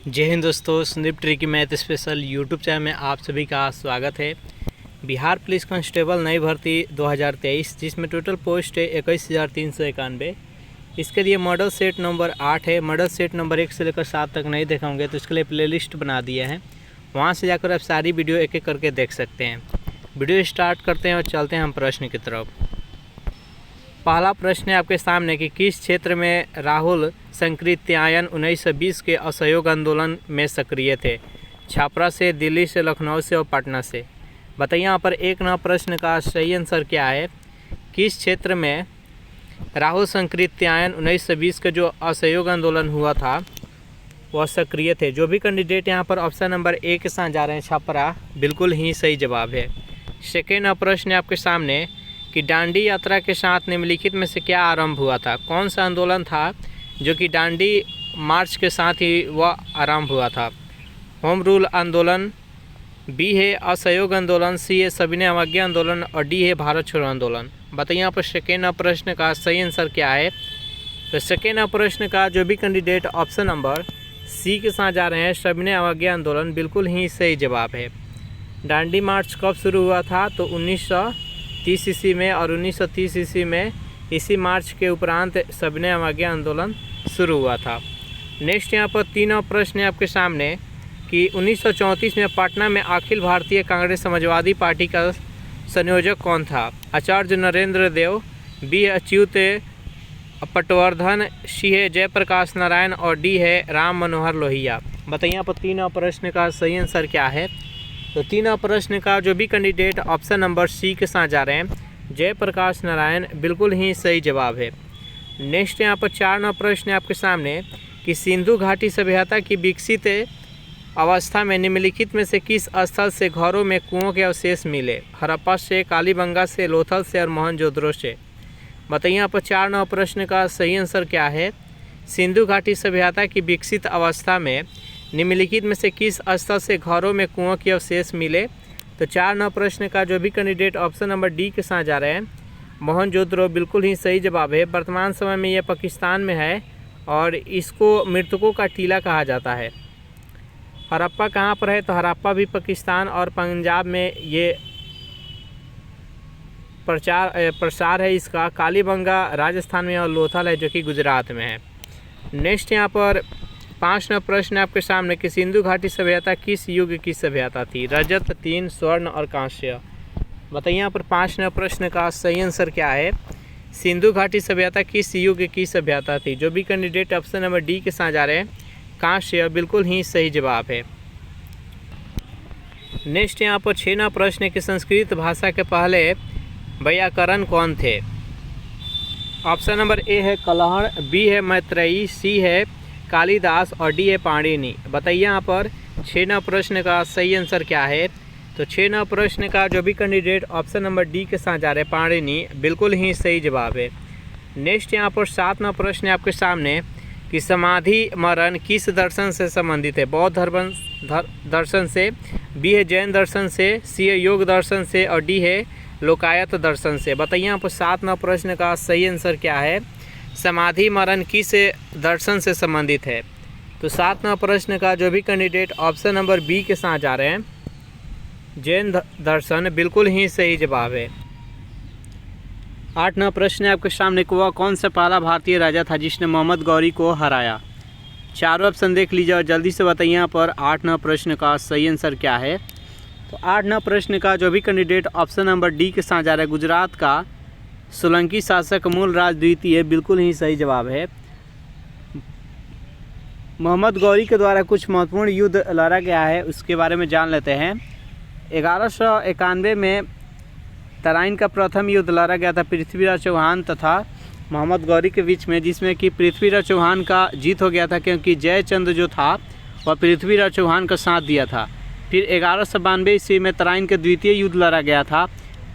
जय हिंद दोस्तों, Sandeep tricky math special YouTube channel में आप सभी का स्वागत है। बिहार पुलिस कांस्टेबल नई भर्ती 2023 जिसमें टोटल पोस्ट है 21,391। इसके लिए मॉडल सेट नंबर 8 है। मॉडल सेट नंबर 1 से लेकर 7 तक नहीं देखाऊंगे तो इसके लिए प्लेलिस्ट बना दिए हैं, वहां से जाकर आप सारी वीडियो एक एक करके देख सकते हैं। वीडियो स्टार्ट करते हैं और चलते हैं हम प्रश्न की तरफ। पहला प्रश्न है आपके सामने कि किस क्षेत्र में राहुल संकृत्यायन 1920 के असहयोग आंदोलन में सक्रिय थे? छापरा से, दिल्ली से, लखनऊ से और पटना से। बताइए यहाँ पर एक नंबर प्रश्न का सही आंसर क्या है। किस क्षेत्र में राहुल संकृत्यायन 1920 का जो असहयोग आंदोलन हुआ था वह सक्रिय थे? जो भी कैंडिडेट यहाँ पर ऑप्शन नंबर ए के साथ जा रहे हैं छापरा, बिल्कुल ही सही जवाब है। सेकेंड प्रश्न है आपके सामने कि दांडी यात्रा के साथ निम्नलिखित में से क्या आरंभ हुआ था? कौन सा आंदोलन था जो कि दांडी मार्च के साथ ही वह आरंभ हुआ था? होम रूल आंदोलन, बी है असहयोग आंदोलन, सी है सविनय अवज्ञा आंदोलन और डी है भारत छोड़ो आंदोलन। बताइए यहाँ पर सेकेंड प्रश्न का सही आंसर क्या है। तो सेकेंड प्रश्न का जो भी कैंडिडेट ऑप्शन नंबर सी के साथ जा रहे हैं सविनय अवज्ञा आंदोलन, बिल्कुल ही सही जवाब है। दांडी मार्च कब शुरू हुआ था? तो 1930 ईस्वी में, और 1930 ईस्वी में इसी मार्च के उपरांत सविनय अवज्ञा आंदोलन शुरू हुआ था। नेक्स्ट यहाँ पर तीन प्रश्न है आपके सामने कि 1934 में पटना में अखिल भारतीय कांग्रेस समाजवादी पार्टी का संयोजक कौन था? आचार्य नरेंद्र देव, बी अच्युत पटवर्धन, सी है जयप्रकाश नारायण और डी है राम मनोहर लोहिया। बताइए यहाँ पर तीन प्रश्न का सही आंसर क्या है। तो तीन प्रश्न का जो भी कैंडिडेट ऑप्शन नंबर सी के साथ जा रहे हैं जयप्रकाश नारायण, बिल्कुल ही सही जवाब है। नेक्स्ट यहाँ पर चार प्रश्न है आपके सामने कि सिंधु घाटी सभ्यता की विकसित अवस्था में निम्नलिखित में से किस स्थल से घरों में कुओं के अवशेष मिले? हड़प्पा से, कालीबंगा से, लोथल से और मोहनजोदड़ो से। बताइए यहाँ पर चार प्रश्न का सही आंसर क्या है। सिंधु घाटी सभ्यता की विकसित अवस्था में निम्नलिखित में से किस स्थल से घरों में कुओं के अवशेष मिले? तो चार प्रश्न का जो भी कैंडिडेट ऑप्शन नंबर डी के साथ जा रहे हैं मोहनजोदड़ो, बिल्कुल ही सही जवाब है। वर्तमान समय में यह पाकिस्तान में है और इसको मृतकों का टीला कहा जाता है। हड़प्पा कहाँ पर है? तो हड़प्पा भी पाकिस्तान और पंजाब में ये प्रसार है इसका। कालीबंगा राजस्थान में और लोथल है जो कि गुजरात में है। नेक्स्ट यहाँ पर 5 प्रश्न आपके सामने कि सिंधु घाटी सभ्यता किस युग की सभ्यता थी? रजत, तीन, स्वर्ण और कांस्य। बताइए यहाँ पर 5 प्रश्न का सही आंसर क्या है। सिंधु घाटी सभ्यता किस युग की सभ्यता थी? जो भी कैंडिडेट ऑप्शन नंबर डी के साथ जा रहे हैं कांस्य, बिल्कुल ही सही जवाब है। नेक्स्ट यहाँ पर 6 प्रश्न कि संस्कृत भाषा के पहले व्याकरण कौन थे? ऑप्शन नंबर ए है कलहण, बी है मैत्रेयी, सी है कालिदास और डी है पाणिनि। बताइए यहाँ पर 6 प्रश्न का सही आंसर क्या है। तो 6 प्रश्न का जो भी कैंडिडेट ऑप्शन नंबर डी के साथ जा रहे हैं पाणिनि, बिल्कुल ही सही जवाब है। नेक्स्ट यहाँ पर 7 प्रश्न है आपके सामने कि समाधि मरण किस दर्शन से संबंधित है? बौद्ध दर्शन से, बी है जैन दर्शन से, सी है योग दर्शन से और डी है लोकायत दर्शन से। बताइए यहाँ पर 7 प्रश्न का सही आंसर क्या है। समाधि मरण किस दर्शन से संबंधित है? तो 7 प्रश्न का जो भी कैंडिडेट ऑप्शन नंबर बी के साथ जा रहे हैं जैन दर्शन, बिल्कुल ही सही जवाब है। 8 प्रश्न है आपके सामने कि वह कौन सा पहला भारतीय राजा था जिसने मोहम्मद गौरी को हराया? चारों ऑप्शन देख लीजिए और जल्दी से बताइए यहाँ पर 8 प्रश्न का सही आंसर क्या है। तो 8 प्रश्न का जो भी कैंडिडेट ऑप्शन नंबर डी के साथ जा रहा है गुजरात का सोलंकी शासक मूलराज द्वितीय, बिल्कुल ही सही जवाब है। मोहम्मद गौरी के द्वारा कुछ महत्वपूर्ण युद्ध लड़ा गया है, उसके बारे में जान लेते हैं। 1191 में तराइन का प्रथम युद्ध लड़ा गया था पृथ्वीराज चौहान तथा मोहम्मद गौरी के बीच में, जिसमें कि पृथ्वीराज चौहान का जीत हो गया था क्योंकि जयचंद जो था वह पृथ्वीराज चौहान का साथ दिया था। फिर 1192 ईस्वी में तराइन के द्वितीय युद्ध लड़ा गया था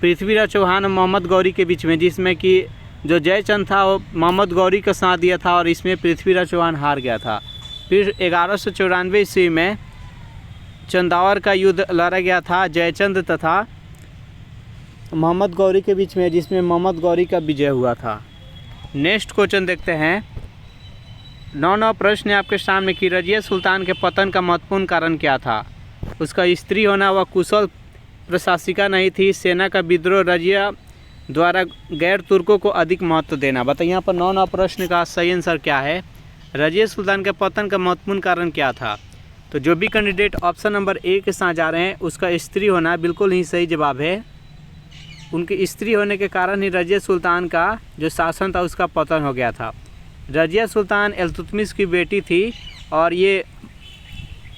पृथ्वीराज चौहान और मोहम्मद गौरी के बीच में, जिसमें कि जो जयचंद था वो मोहम्मद गौरी का साथ दिया था और इसमें पृथ्वीराज चौहान हार गया था। फिर 1194 ईस्वी में चंदावर का युद्ध लड़ा गया था जयचंद तथा मोहम्मद गौरी के बीच में, जिसमें मोहम्मद गौरी का विजय हुआ था। नेक्स्ट क्वेश्चन देखते हैं 9 प्रश्न है आपके सामने कि रजिया सुल्तान के पतन का महत्वपूर्ण कारण क्या था। उसका स्त्री होना, वह कुशल प्रशासिका नहीं थी, सेना का विद्रोह, रजिया द्वारा गैर तुर्कों को अधिक महत्व देना। बताइए यहाँ पर 9 प्रश्न का सही आंसर क्या है। रजिया सुल्तान के पतन का महत्वपूर्ण कारण क्या था। तो जो भी कैंडिडेट ऑप्शन नंबर ए के साथ जा रहे हैं उसका स्त्री होना बिल्कुल ही सही जवाब है। उनकी स्त्री होने के कारण ही रजिया सुल्तान का जो शासन था उसका पतन हो गया था। रजिया सुल्तान इल्तुतमिश की बेटी थी और ये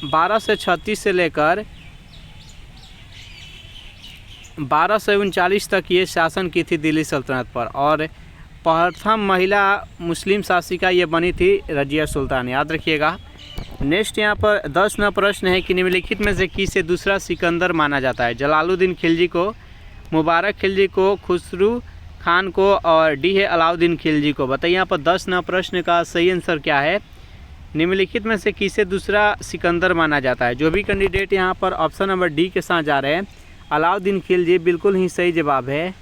1236 से लेकर 1239 तक ये शासन की थी दिल्ली सल्तनत पर, और प्रथम महिला मुस्लिम शासिका ये बनी थी रजिया सुल्तान, याद रखिएगा। नेक्स्ट यहाँ पर 10 प्रश्न है कि निम्नलिखित में से किसे दूसरा सिकंदर माना जाता है। जलालुद्दीन खिलजी को, मुबारक खिलजी को, खुसरू खान को, और डी है अलाउद्दीन खिलजी को। बताइए यहाँ पर 10 प्रश्न का सही आंसर क्या है। निम्नलिखित में से किसे दूसरा सिकंदर माना जाता है। जो भी कैंडिडेट यहाँ पर ऑप्शन नंबर डी के साथ जा रहे हैं अलाउद्दीन खिलजी बिल्कुल ही सही जवाब है।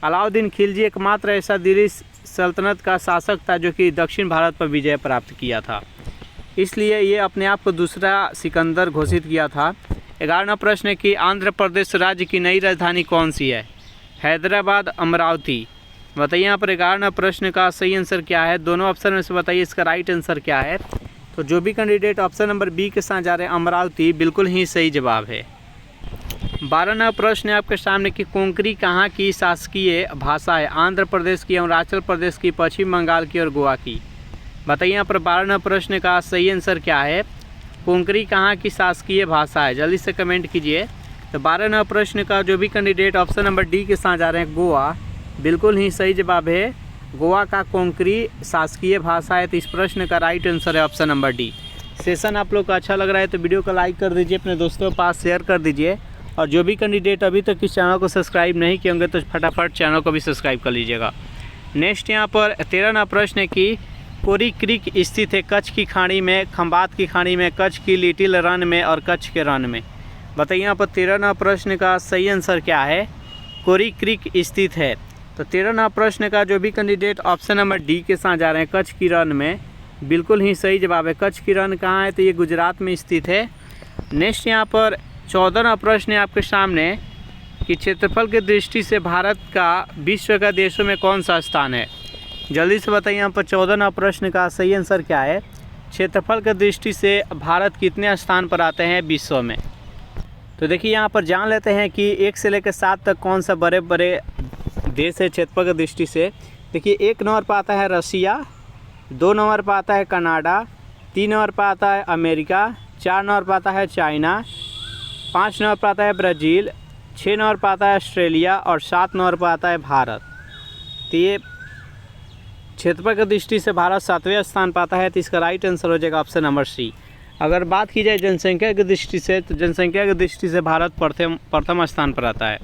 अलाउद्दीन खिलजी एकमात्र ऐसा दिल्ली सल्तनत का शासक था जो कि दक्षिण भारत पर विजय प्राप्त किया था, इसलिए ये अपने आप को दूसरा सिकंदर घोषित किया था। 11वां प्रश्न है कि आंध्र प्रदेश राज्य की नई राजधानी कौन सी है। हैदराबाद, अमरावती। बताइए यहाँ पर 11वां प्रश्न का सही आंसर क्या है। दोनों ऑप्शन में से बताइए इसका राइट आंसर क्या है। तो जो भी कैंडिडेट ऑप्शन नंबर बी के साथ जा रहे हैं अमरावती बिल्कुल ही सही जवाब है। 12वां प्रश्न है आपके सामने कि कोंकणी कहाँ की शासकीय भाषा है। आंध्र प्रदेश की, अरुणाचल प्रदेश की, पश्चिम बंगाल की और गोवा की। बताइए यहाँ पर 12वां प्रश्न का सही आंसर क्या है। कोंकणी कहाँ की शासकीय भाषा है, जल्दी से कमेंट कीजिए। तो 12वां प्रश्न का जो भी कैंडिडेट ऑप्शन नंबर डी के साथ जा रहे हैं गोवा बिल्कुल ही सही जवाब है। गोवा का कोंकणी शासकीय भाषा है, तो इस प्रश्न का राइट आंसर है ऑप्शन नंबर डी। सेशन आप लोग को अच्छा लग रहा है तो वीडियो को लाइक कर दीजिए, अपने दोस्तों के पास शेयर कर दीजिए, और जो भी कैंडिडेट अभी तक इस चैनल को सब्सक्राइब नहीं किए होंगे तो फटाफट चैनल को भी सब्सक्राइब कर लीजिएगा। नेक्स्ट यहाँ पर 13वां प्रश्न है कि कोरी क्रीक स्थित है कच्छ की खाड़ी में, खंबात की खाड़ी में, कच्छ की लिटिल रन में और कच्छ के रन में। बताइए यहाँ पर 13वां प्रश्न का सही आंसर क्या है। कोरी क्रीक स्थित है। तो 13वां प्रश्न का जो भी कैंडिडेट ऑप्शन नंबर डी के साथ जा रहे हैं कच्छ की रन में बिल्कुल ही सही जवाब है। कच्छ की रन कहाँ है, तो ये गुजरात में स्थित है। नेक्स्ट यहाँ पर 14वां प्रश्न है आपके सामने कि क्षेत्रफल की दृष्टि से भारत का विश्व का देशों में कौन सा स्थान है। जल्दी से बताइए यहाँ पर 14वां प्रश्न का सही आंसर क्या है। क्षेत्रफल की दृष्टि से भारत कितने स्थान पर आते हैं विश्व में। तो देखिए यहाँ पर जान लेते हैं कि 1 से लेकर 7 तक कौन सा बड़े बड़े देश है क्षेत्रफल की दृष्टि से। देखिए 1 नंबर पर आता है रसिया, 2 नंबर पर आता है कनाडा, 3 नंबर पर आता है अमेरिका, 4 नंबर पर आता है चाइना, 5 नंबर पर आता है ब्राज़ील, 6 नंबर पर आता है ऑस्ट्रेलिया और 7 नंबर पर आता है भारत। तो ये क्षेत्रफल की दृष्टि से भारत 7वें स्थान पर आता है, तो इसका राइट आंसर हो जाएगा ऑप्शन नंबर सी। अगर बात की जाए जनसंख्या की दृष्टि से तो जनसंख्या की दृष्टि से भारत प्रथम स्थान पर आता है।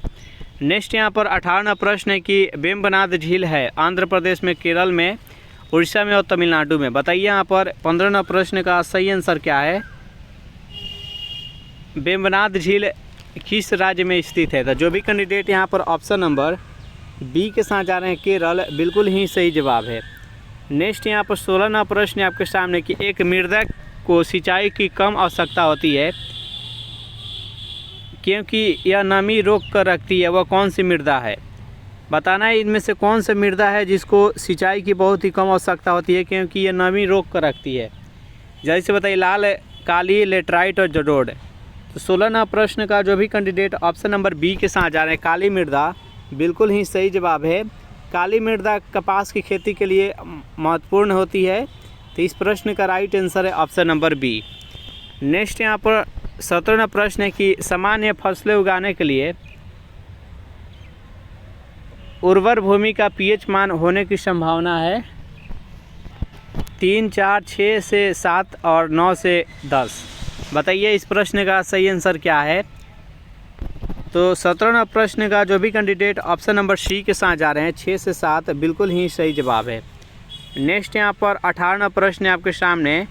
नेक्स्ट यहाँ पर 18वां प्रश्न है कि वेम्बनाड झील है आंध्र प्रदेश में, केरल में, उड़ीसा में और तमिलनाडु में। बताइए यहाँ पर 15वां प्रश्न का सही आंसर क्या है। वेम्बनाड झील किस राज्य में स्थित है। तो जो भी कैंडिडेट यहाँ पर ऑप्शन नंबर बी के साथ जा रहे हैं केरल बिल्कुल ही सही जवाब है। नेक्स्ट यहाँ पर 16वां प्रश्न है आपके सामने कि एक मृदा को सिंचाई की कम आवश्यकता होती है क्योंकि यह नमी रोक कर रखती है, वह कौन सी मृदा है। बताना है इनमें से कौन सी मृदा है जिसको सिंचाई की बहुत ही कम आवश्यकता होती है क्योंकि यह नमी रोक कर रखती है। जैसे बताइए लाल, काली, लेटराइट और जलोढ़। तो 16वां प्रश्न का जो भी कैंडिडेट ऑप्शन नंबर बी के साथ जा रहे हैं काली मृदा बिल्कुल ही सही जवाब है। काली मृदा कपास की खेती के लिए महत्वपूर्ण होती है, तो इस प्रश्न का राइट आंसर है ऑप्शन नंबर बी। नेक्स्ट यहाँ पर 17वां प्रश्न है कि सामान्य फसलें उगाने के लिए उर्वर भूमि का पीएच मान होने की संभावना है 3, 4, 6 से 7 और 9 से 10। बताइए इस प्रश्न का सही आंसर क्या है। तो 17वां प्रश्न का जो भी कैंडिडेट ऑप्शन नंबर सी के साथ जा रहे हैं 6 से 7 बिल्कुल ही सही जवाब है। नेक्स्ट यहाँ पर 18वां प्रश्न है आपके सामने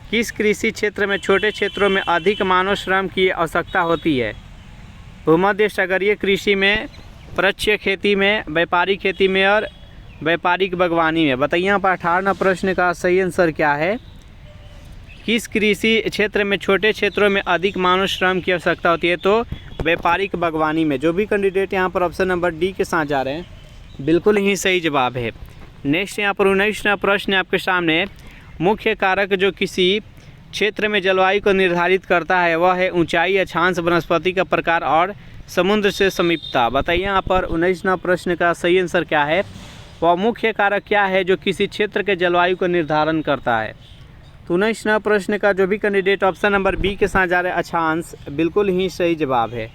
किस कृषि क्षेत्र में छोटे क्षेत्रों में अधिक मानव श्रम की आवश्यकता होती है। भूमध्य सागरीय कृषि में, प्रत्यक्ष खेती में, व्यापारिक खेती में और व्यापारिक बागवानी में। बताइए यहाँ पर 18वां प्रश्न का सही आंसर क्या है। किस कृषि क्षेत्र में छोटे क्षेत्रों में अधिक मानव श्रम की आवश्यकता होती है, तो व्यापारिक बागवानी में। जो भी कैंडिडेट यहाँ पर ऑप्शन नंबर डी के साथ जा रहे हैं बिल्कुल ही सही जवाब है। नेक्स्ट यहाँ पर 19वां प्रश्न आपके सामने। मुख्य कारक जो किसी क्षेत्र में जलवायु को निर्धारित करता है वह है ऊंचाई, अक्षांश, वनस्पति का प्रकार और समुद्र से समीपता। बताइए यहाँ पर 19वां प्रश्न का सही आंसर क्या है। वह मुख्य कारक क्या है जो किसी क्षेत्र के जलवायु को निर्धारण करता है। तो 19वां प्रश्न का जो भी कैंडिडेट ऑप्शन नंबर बी के साथ जा रहे हैं अक्षांश, बिल्कुल ही सही जवाब है।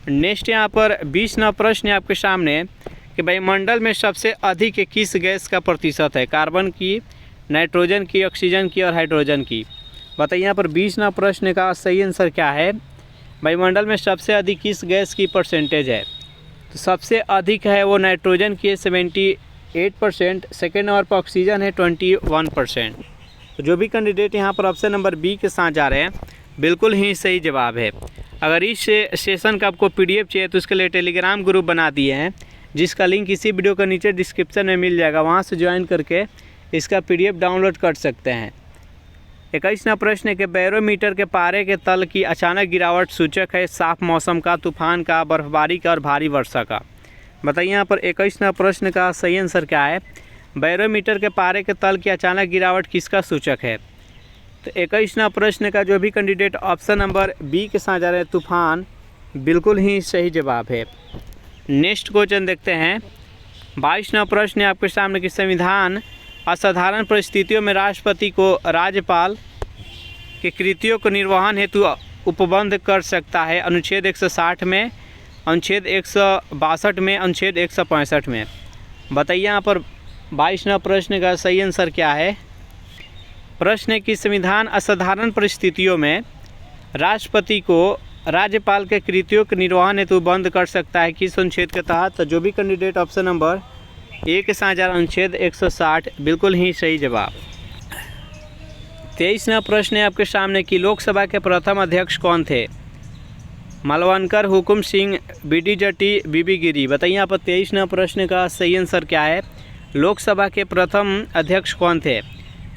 नेक्स्ट यहाँ पर 20वां प्रश्न आपके सामने कि वायुमंडल में सबसे अधिक किस गैस का प्रतिशत है। कार्बन की, नाइट्रोजन की, ऑक्सीजन की और हाइड्रोजन की। बताइए यहाँ पर 20वां प्रश्न का सही आंसर क्या है। वायुमंडल में सबसे अधिक किस गैस की परसेंटेज है। तो सबसे अधिक है वो नाइट्रोजन की 78%, सेकेंड नंबर पर ऑक्सीजन है 21%। तो जो भी कैंडिडेट यहाँ पर ऑप्शन नंबर बी के साथ जा रहे हैं बिल्कुल ही सही जवाब है। अगर इस सेशन का आपको PDF चाहिए तो इसके लिए टेलीग्राम ग्रुप बना दिए हैं, जिसका लिंक इसी वीडियो के नीचे डिस्क्रिप्शन में मिल जाएगा। वहाँ से ज्वाइन करके इसका PDF डाउनलोड कर सकते हैं। 21वां प्रश्न है कि बैरोमीटर के पारे के तल की अचानक गिरावट सूचक है साफ मौसम का, तूफान का, बर्फबारी का और भारी वर्षा का। बताइए यहाँ पर 21वां प्रश्न का सही आंसर क्या है। बैरोमीटर के पारे के तल की अचानक गिरावट किसका सूचक है। तो 21वां प्रश्न का जो भी कैंडिडेट ऑप्शन नंबर बी के साथ जा रहे हैं तूफान, बिल्कुल ही सही जवाब है। नेक्स्ट क्वेश्चन देखते हैं। 22वां प्रश्न है आपके सामने कि संविधान असाधारण परिस्थितियों में राष्ट्रपति को राज्यपाल के कृतियों को निर्वहन हेतु उपबंध कर सकता है। अनुच्छेद 160 में, अनुच्छेद 162 में, अनुच्छेद 165 में। बताइए यहाँ पर 22वां प्रश्न का सही आंसर क्या है। प्रश्न है कि संविधान असाधारण परिस्थितियों में राष्ट्रपति को राज्यपाल के कृतियों के निर्वहन हेतु बंद कर सकता है किस अनुच्छेद के तहत। तो जो भी कैंडिडेट ऑप्शन नंबर ए के साथ अनुच्छेद 160, बिल्कुल ही सही जवाब। 23वां प्रश्न है आपके सामने कि लोकसभा के प्रथम अध्यक्ष कौन थे। मालवनकर, हुकुम सिंह, BD जट्टी, BB गिरी। बताइए यहाँ पर 23वां प्रश्न का सही आंसर क्या है। लोकसभा के प्रथम अध्यक्ष कौन थे।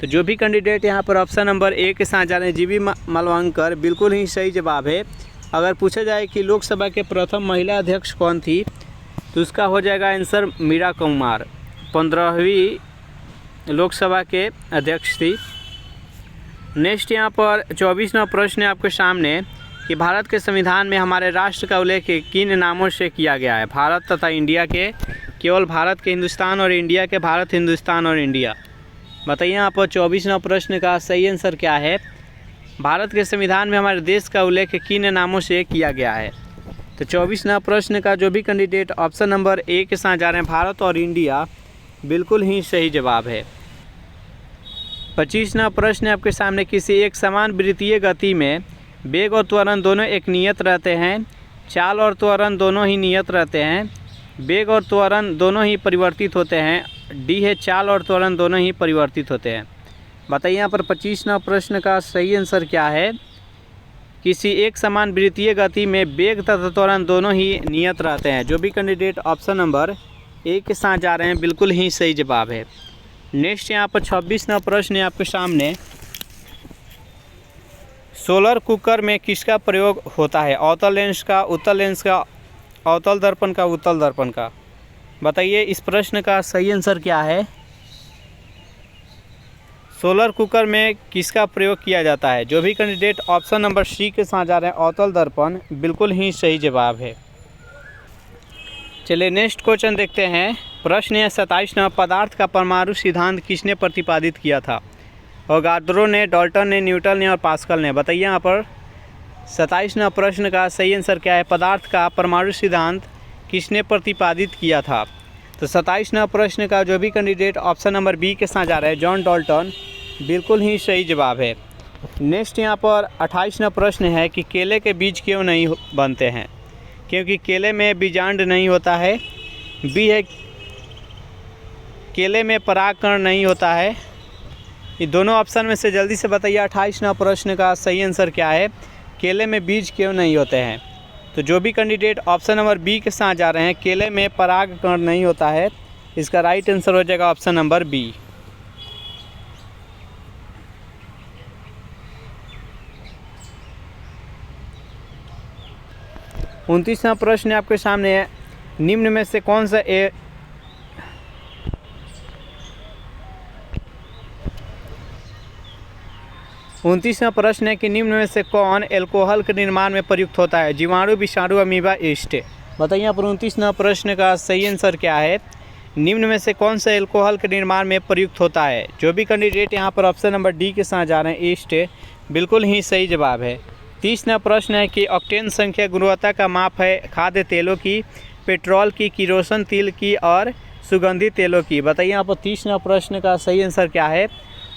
तो जो भी कैंडिडेट यहाँ पर ऑप्शन नंबर ए के साथ जा रहे हैं GB मालवनकर, बिल्कुल ही सही जवाब है। अगर पूछा जाए कि लोकसभा के प्रथम महिला अध्यक्ष कौन थी तो उसका हो जाएगा आंसर मीरा कुमार, 15वीं लोकसभा के अध्यक्ष थी। नेक्स्ट यहाँ पर 24वां प्रश्न है आपके सामने कि भारत के संविधान में हमारे राष्ट्र का उल्लेख किन नामों से किया गया है। भारत तथा इंडिया के, केवल भारत के, हिंदुस्तान और इंडिया के, भारत, हिंदुस्तान और इंडिया। बताइए यहाँ पर 24वां प्रश्न का सही आंसर क्या है। भारत के संविधान में हमारे देश का उल्लेख किन नामों से किया गया है। तो 24वां प्रश्न का जो भी कैंडिडेट ऑप्शन नंबर ए के साथ जा रहे हैं भारत और इंडिया, बिल्कुल ही सही जवाब है। 25वां प्रश्न आपके सामने किसी एक समान वृत्तीय गति में वेग और त्वरण दोनों एक नियत रहते हैं, चाल और त्वरण दोनों ही नियत रहते हैं, वेग और त्वरण दोनों ही परिवर्तित होते हैं। डी है चाल और त्वरण दोनों ही परिवर्तित होते हैं। बताइए यहाँ पर 25वां प्रश्न का सही आंसर क्या है। किसी एक समान वृत्तीय गति में वेग तथा त्वरण दोनों ही नियत रहते हैं। जो भी कैंडिडेट ऑप्शन नंबर ए के साथ जा रहे हैं बिल्कुल ही सही जवाब है। नेक्स्ट यहाँ पर 26वां प्रश्न है आपके सामने। सोलर कुकर में किसका प्रयोग होता है। अवतल लेंस का, उत्तल लेंस का, अवतल दर्पण का, उत्तल दर्पण का। बताइए इस प्रश्न का सही आंसर क्या है। सोलर कुकर में किसका प्रयोग किया जाता है। जो भी कैंडिडेट ऑप्शन नंबर सी के साथ जा रहे हैं अवतल दर्पण, बिल्कुल ही सही जवाब है। चलिए नेक्स्ट क्वेश्चन देखते हैं। प्रश्न है 27वां, पदार्थ का परमाणु सिद्धांत किसने प्रतिपादित किया था। अवोगाद्रो ने, डाल्टन ने, न्यूटन ने और पास्कल ने। बताइए यहाँ पर 27वां प्रश्न का सही आंसर क्या है। पदार्थ का परमाणु सिद्धांत किसने प्रतिपादित किया था। तो 27वां प्रश्न का जो भी कैंडिडेट ऑप्शन नंबर बी के साथ जा रहे हैं जॉन डाल्टन, बिल्कुल ही सही जवाब है। नेक्स्ट यहाँ पर 28वां प्रश्न है कि केले के बीज क्यों नहीं बनते हैं। क्योंकि केले में बीजांड नहीं होता है। बी है केले में परागकण नहीं होता है। ये दोनों ऑप्शन में से जल्दी से बताइए 28वां प्रश्न का सही आंसर क्या है। केले में बीज क्यों नहीं होते हैं। तो जो भी कैंडिडेट ऑप्शन नंबर बी के साथ जा रहे हैं, केले में परागकण नहीं होता है, इसका राइट आंसर हो जाएगा ऑप्शन नंबर बी। 29वां प्रश्न आपके सामने है, निम्न में से कौन सा 29वां प्रश्न है कि निम्न में से कौन एल्कोहल के निर्माण में प्रयुक्त होता है? जीवाणु, विषाणु, अमीबा, यीस्ट। बताइए यहाँ पर 29वां प्रश्न का सही आंसर क्या है? निम्न में से कौन सा एल्कोहल के निर्माण में प्रयुक्त होता है? जो भी कैंडिडेट यहाँ पर ऑप्शन नंबर डी के साथ जा रहे हैं, यीस्ट, बिल्कुल ही सही जवाब है। 30वां प्रश्न है कि ऑक्टेन संख्या गुणवत्ता का माप है खाद्य तेलों की, पेट्रोल की, किरोसिन तेल की और सुगंधित तेलों की। बताइए यहाँ पर 30वां प्रश्न का सही आंसर क्या है?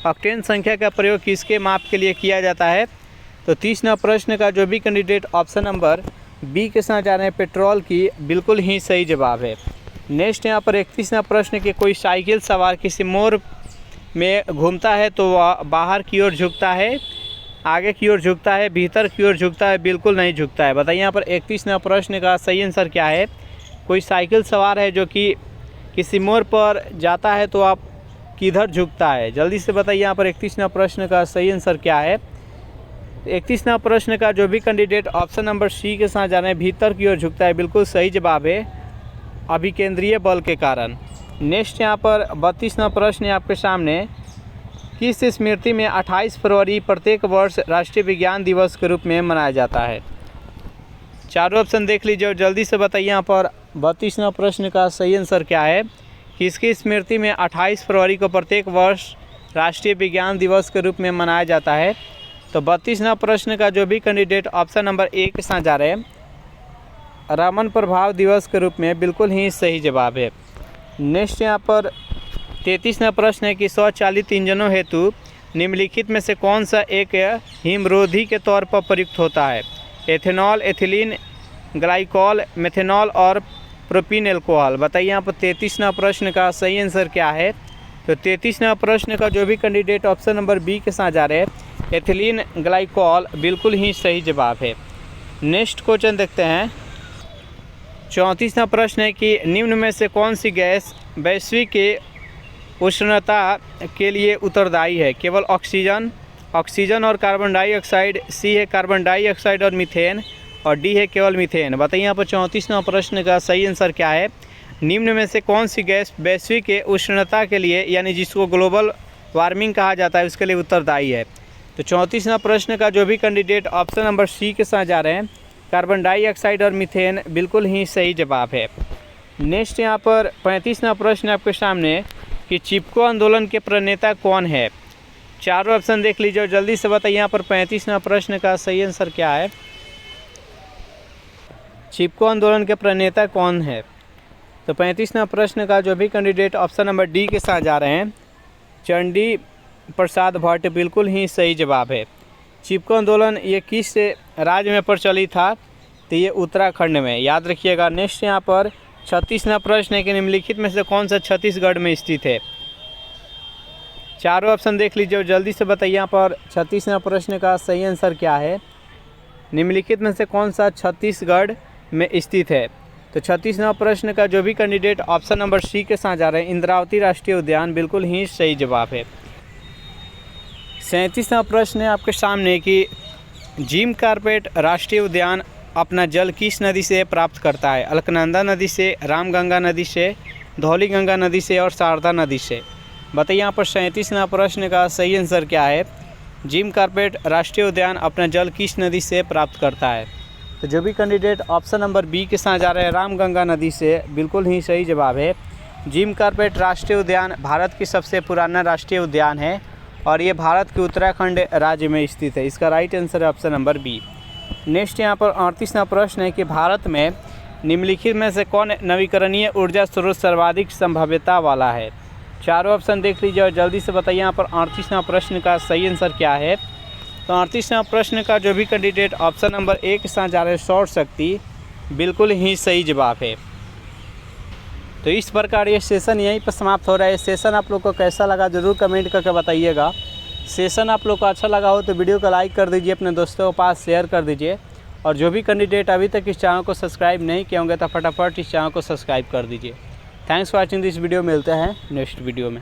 ऑक्टेन संख्या का प्रयोग किसके माप के लिए किया जाता है? तो 30वां प्रश्न का जो भी कैंडिडेट ऑप्शन नंबर बी के साथ जा रहे हैं, पेट्रोल की, बिल्कुल ही सही जवाब है। नेक्स्ट यहाँ पर 31वां प्रश्न कि कोई साइकिल सवार किसी मोड़ में घूमता है तो वह बाहर की ओर झुकता है, आगे की ओर झुकता है, भीतर की ओर झुकता है, बिल्कुल नहीं झुकता है। बताइए यहाँ पर 31वां प्रश्न का सही आंसर क्या है? कोई साइकिल सवार है जो कि किसी मोड़ पर जाता है तो आप किधर झुकता है? जल्दी से बताइए यहाँ पर 31वां प्रश्न का सही आंसर क्या है? 31वां प्रश्न का जो भी कैंडिडेट ऑप्शन नंबर सी के साथ जा रहे हैं, भीतर की ओर झुकता है, बिल्कुल सही जवाब है, अभिकेंद्रीय बल के कारण। नेक्स्ट यहाँ पर 32वां प्रश्न है आपके सामने, किस स्मृति में 28 फरवरी प्रत्येक वर्ष राष्ट्रीय विज्ञान दिवस के रूप में मनाया जाता है? चारों ऑप्शन देख लीजिए और जल्दी से बताइए यहाँ पर 32वां प्रश्न का सही आंसर क्या है? किसकी स्मृति में 28 फरवरी को प्रत्येक वर्ष राष्ट्रीय विज्ञान दिवस के रूप में मनाया जाता है? तो 32वां प्रश्न का जो भी कैंडिडेट ऑप्शन नंबर ए के साथ जा रहे हैं, रमन प्रभाव दिवस के रूप में, बिल्कुल ही सही जवाब है। नेक्स्ट यहाँ पर 33वां प्रश्न है कि स्वचालित इंजनों हेतु निम्नलिखित में से कौन सा एक हिमरोधी के तौर पर प्रयुक्त होता है? एथेनॉल, एथिलीन, ग्लाइकॉल, मेथेनॉल और प्रोपीन एल्कोहल। बताइए यहाँ पर 33वां प्रश्न का सही आंसर क्या है? तो 33वां प्रश्न का जो भी कैंडिडेट ऑप्शन नंबर बी के साथ जा रहे हैं, एथिलीन ग्लाइकॉल, बिल्कुल ही सही जवाब है। नेक्स्ट क्वेश्चन देखते हैं। 34वां प्रश्न है कि निम्न में से कौन सी गैस वैश्विक उष्णता के लिए उत्तरदायी है? केवल ऑक्सीजन और कार्बन डाइऑक्साइड, सी है कार्बन डाइऑक्साइड और मीथेन, और डी है केवल मीथेन। बताइए यहाँ पर 34वां प्रश्न का सही आंसर क्या है? निम्न में से कौन सी गैस वैश्विक उष्णता के लिए, यानी जिसको ग्लोबल वार्मिंग कहा जाता है, उसके लिए उत्तरदायी है? तो 34वां प्रश्न का जो भी कैंडिडेट ऑप्शन नंबर सी के साथ जा रहे हैं, कार्बन डाइऑक्साइड और मीथेन, बिल्कुल ही सही जवाब है। नेक्स्ट यहाँ पर 35वां प्रश्न आपके सामने कि चिपको आंदोलन के प्रणेता कौन है? चारों ऑप्शन देख लीजिए और जल्दी से बताइए यहाँ पर 35वां प्रश्न का सही आंसर क्या है? चिपको आंदोलन के प्रणेता कौन है? तो 35वां प्रश्न का जो भी कैंडिडेट ऑप्शन नंबर डी के साथ जा रहे हैं, चंडी प्रसाद भट्ट, बिल्कुल ही सही जवाब है। चिपको आंदोलन ये किस राज्य में प्रचलित था? तो ये उत्तराखंड में, याद रखिएगा। नेक्स्ट यहाँ पर 36वां प्रश्न है कि निम्नलिखित में से कौन सा छत्तीसगढ़ में स्थित है? चारों ऑप्शन देख लीजिए और जल्दी से बताइए यहाँ पर 36वां प्रश्न का सही आंसर क्या है? निम्नलिखित में से कौन सा छत्तीसगढ़ में स्थित है? तो 36वां प्रश्न का जो भी कैंडिडेट ऑप्शन नंबर सी के साथ जा रहे हैं, इंद्रावती राष्ट्रीय उद्यान, बिल्कुल ही सही जवाब है। 37वां प्रश्न है आपके सामने कि जिम कार्पेट राष्ट्रीय उद्यान अपना जल किस नदी से प्राप्त करता है? अलकनंदा नदी से, रामगंगा नदी से, धौलीगंगा नदी से और शारदा नदी से। बताइए यहाँ पर 37वां प्रश्न का सही आंसर क्या है? जिम कार्पेट राष्ट्रीय उद्यान अपना जल किस नदी से प्राप्त करता है? तो जो भी कैंडिडेट ऑप्शन नंबर बी के साथ जा रहे हैं, रामगंगा नदी से, बिल्कुल ही सही जवाब है। जिम कार्पेट राष्ट्रीय उद्यान भारत की सबसे पुराना राष्ट्रीय उद्यान है और ये भारत के उत्तराखंड राज्य में स्थित है। इसका राइट आंसर है ऑप्शन नंबर बी। नेक्स्ट यहाँ पर 38वां प्रश्न है कि भारत में निम्नलिखित में से कौन नवीकरणीय ऊर्जा स्रोत सर्वाधिक संभाव्यता वाला है? चारों ऑप्शन देख लीजिए और जल्दी से बताइए यहाँ पर 38वां प्रश्न का सही आंसर क्या है? तो 38वां प्रश्न का जो भी कैंडिडेट ऑप्शन नंबर ए के साथ जा रहे हैं, सौर शक्ति, बिल्कुल ही सही जवाब है। तो इस प्रकार ये सेशन यहीं पर समाप्त हो रहा है। सेशन आप लोग को कैसा लगा ज़रूर कमेंट करके बताइएगा। सेशन आप लोग को अच्छा लगा हो तो वीडियो को लाइक कर दीजिए, अपने दोस्तों के पास शेयर कर दीजिए और जो भी कैंडिडेट अभी तक इस चैनल को सब्सक्राइब नहीं किए होंगे तो फटाफट इस चैनल को सब्सक्राइब कर दीजिए। Thanks for watching this video. मिलते हैं नेक्स्ट वीडियो में।